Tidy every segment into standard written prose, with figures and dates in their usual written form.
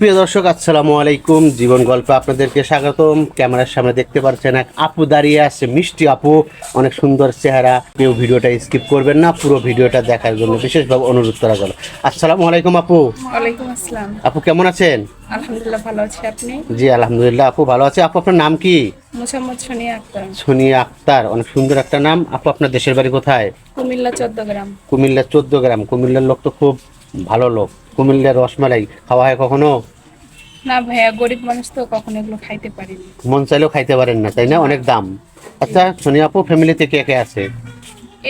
সুপ্রিয় দর্শক, আসসালামু আলাইকুম। জীবন গল্পে আপনাদেরকে স্বাগতম। ক্যামেরার সামনে দেখতে পাচ্ছেন এক আপু দাঁড়িয়ে আছে, মিষ্টি আপু, অনেক সুন্দর চেহারা। কেউ ভিডিওটা স্কিপ করবেন না, পুরো ভিডিওটা দেখার জন্য বিশেষভাবে অনুরোধ করা গেল। আসসালামু আলাইকুম আপু। ওয়ালাইকুম আসসালাম। আপু কেমন আছেন? আলহামদুলিল্লাহ, ভালো আছি। আপনি? জি আলহামদুলিল্লাহ আপু ভালো আছে। আপু আপনার নাম কি? মোসাম্মদ সোনিয়া আক্তার। সোনিয়া আক্তার, অনেক সুন্দর একটা নাম। আপু আপনার দেশের বাড়ি কোথায়? কুমিল্লা 14 গ্রাম। কুমিল্লা 14 গ্রাম। কুমিল্লার লোক তো খুব ভালো লোক। কুমিল্লার রসমালাই খাওয়া হয় কখনো? না ভাইয়া, গরিব মানুষ তো কখনো এগুলো খাইতে পারিনি। মন চাইলেও খাইতে পারেন না, তাই না? অনেক দাম। আচ্ছা সোনিয়া আপু, ফ্যামিলিতে কে কে আছে?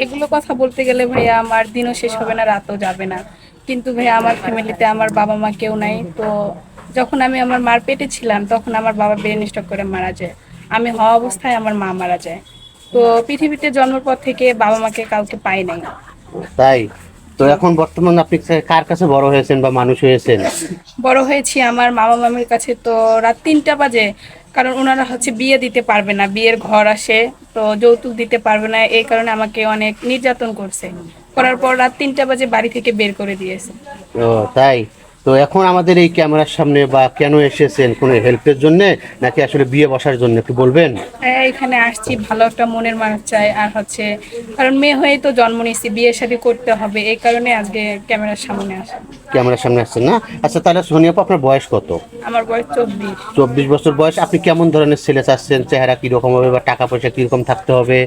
এগুলো কথা বলতে গেলে ভাইয়া আমার দিনও শেষ হবে না, রাতও যাবে না। কিন্তু ভাইয়া আমার ফ্যামিলিতে আমার বাবা মা কেউ নাই। তো যখন আমি আমার মার পেটে ছিলাম তখন আমার বাবা ব্রেন স্ট্রোক করে মারা যায়। আমি হওয়া অবস্থায় আমার মা মারা যায়। তো পৃথিবীতে জন্মের পর থেকে বাবা মাকে কাউকে পাই নাই। তাই তো এখন বর্তমান আপনি কার কাছে বড় হয়েছেন বা মানুষ হয়েছেন? বড় হয়েছি আমার মামা মামির কাছে। তো রাত 3টা বাজে, কারণ ওনারা হচ্ছে বিয়ে দিতে পারবে না, বিয়ের ঘর আসে তো যৌতুক দিতে পারবে না, এই কারণে আমাকে অনেক নির্যাতন করছে। করার পর রাত 3টা বাজে বাড়ি থেকে বের করে দিয়েছে। ও তাই। তো এখন আমাদের এই ক্যামেরার সামনে বা কেন এসেছেন, কোনো হেল্পের জন্য নাকি আসলে বিয়ে বসার জন্য, একটু বলবেন? হ্যাঁ, এখানে আসছি ভালো একটা মনের মানুষ চাই, আর হচ্ছে কারণ মেয়ে হয়েই তো জন্ম নিয়েছি, বিয়ে শাদী করতে হবে, এই কারণে আজকে ক্যামেরার সামনে আসা। ক্যামেরার সামনে আসছেন না? আচ্ছা তাহলে সোনিয়া আপু, আপনার বয়স কত? আমার বয়স 24। 24 বছর বয়স। আপনি কেমন ধরনের ছেলে চাচ্ছেন? চেহারা কিরকম হবে বা টাকা পয়সা কিরকম থাকতে হবে?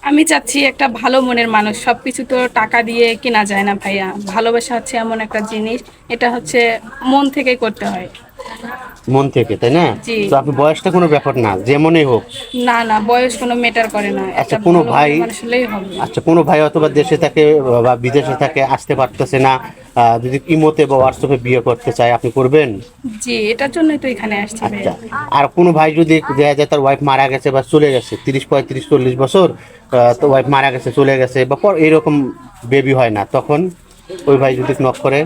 আমি চাচ্ছি একটা ভালো মনের মানুষ। সবকিছু তো টাকা দিয়ে কেনা যায় না ভাইয়া। ভালোবাসা হচ্ছে এমন একটা জিনিস, এটা হচ্ছে মন থেকে করতে হয়। মন থেকে, তাই না? জি। তো আপনি বয়সটা কোনো ব্যাপার না, যেমনই হোক। না না, বয়স কোনো ম্যাটার করে না, আচ্ছা একটা কোনো ভালো ভাই, মনের মানুষ হলেই হবে। আচ্ছা কোনো ভাই অথবা দেশে থাকে বা বিদেশে থাকে, আসতে পারতেছে না, যদি ইমোতে বা হোয়াটসঅ্যাপে বিয়ে করতে চায়, আপনি করবেন? জি, এটার জন্যই তো এখানে আসছি আচ্ছা। ভাইয়া। আর কোনো ভাই যদি দেখা যায় তার ওয়াইফ মারা গেছে বা চলে গেছে, 30 35 40 বছর, তো ওয়াইফ মারা গেছে, চলে গেছে, বা পর এইরকম বেবি হয় না, তখন ওই ভাই যদি নক করে?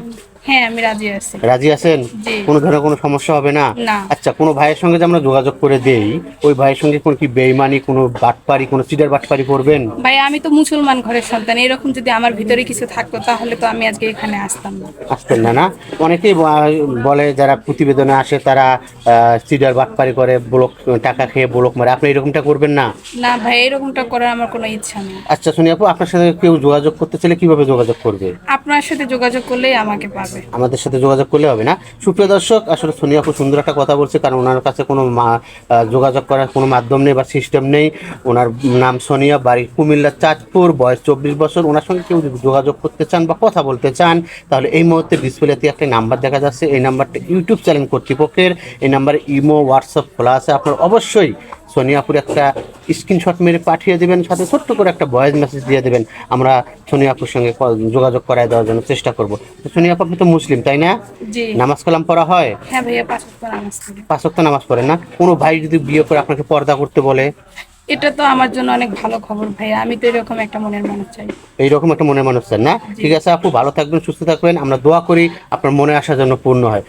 হ্যাঁ, আমি রাজি আছি। রাজি আছেন? জি। কোনো ধরনের কোনো সমস্যা হবে না? না। আচ্ছা কোনো ভাইয়ের সঙ্গে যে আমরা যোগাযোগ করে দেই, ওই ভাইয়ের সঙ্গে কোনো কি বেইমানি, কোনো বাটপারি, কোনো চিটার বাটপারি করবেন? ভাইয়া, আমি তো মুসলমান ঘরের সন্তান, এরকম যদি আমার ভিতরে কিছু থাকতো তাহলে তো আমি আজকে এখানে আসতাম না। আসতেন না, না? অনেকেই বলে যারা প্রতিবেদনে আসে তারা চিটার বাটপারি করে, ব্লক টাকা খেয়ে ব্লক মারে। আপনি এরকমটা করবেন না? না ভাই, এরকমটা করার আমার কোনো ইচ্ছা নেই। আচ্ছা সোনিয়া আপু, আপনার সাথে কেউ যোগাযোগ করতে চাইলে কিভাবে যোগাযোগ করবে? আপনার সাথে যোগাযোগ করলেই আমাকে পাবে। আমাদের সাথে যোগাযোগ করলে হবে না? সুপ্রিয় দর্শক, আসলে সোনিয়া আপু সুন্দর একটা কথা বলছে, কারণ ওনার কাছে কোনো যোগাযোগ করার কোনো মাধ্যম নেই বা সিস্টেম নেই। ওনার নাম সোনিয়া, বাড়ি কুমিল্লা চাঁদপুর, বয়স 24 বছর। ওনার সঙ্গে কেউ যদি যোগাযোগ করতে চান বা কথা বলতে চান, তাহলে এই মুহূর্তে ডিসপ্লেতে একটা নাম্বার দেখা যাচ্ছে, এই নাম্বারটা ইউটিউব চ্যানেল কর্তৃপক্ষের। এই নাম্বারে ইমো হোয়াটসঅ্যাপ খোলা আছে। আপনার অবশ্যই সোনিয়াপুর একটা স্ক্রিনশট মেরে পাঠিয়ে দেবেন, সাথে ছোট্ট করে একটা ভয়েস মেসেজ দিয়ে দেবেন। আমরা সোনিয়াপুর সঙ্গে যোগাযোগ করায় দেওয়ার জন্য চেষ্টা করব। সোনিয়াপু, আপনি তো মুসলিম, তাই না? জি। নামাজ কালাম পড়া হয়? হ্যাঁ ভাইয়া, 5 ওয়াক্ত নামাজ পড়ি। 5 ওয়াক্ত নামাজ পড়েন না? কোনো ভাই যদি বিয়ে করে আপনাকে পর্দা করতে বলে? এটা তো আমার জন্য অনেক ভালো খবর ভাইয়া, আমি তো এরকম একটা মনের মানুষ চাই। এইরকম একটা মনে মানুষ চান না? ঠিক আছে আপু, ভালো থাকবেন, সুস্থ থাকবেন। আমরা দোয়া করি আপনার মনে আসার জন্য পূর্ণ হয়।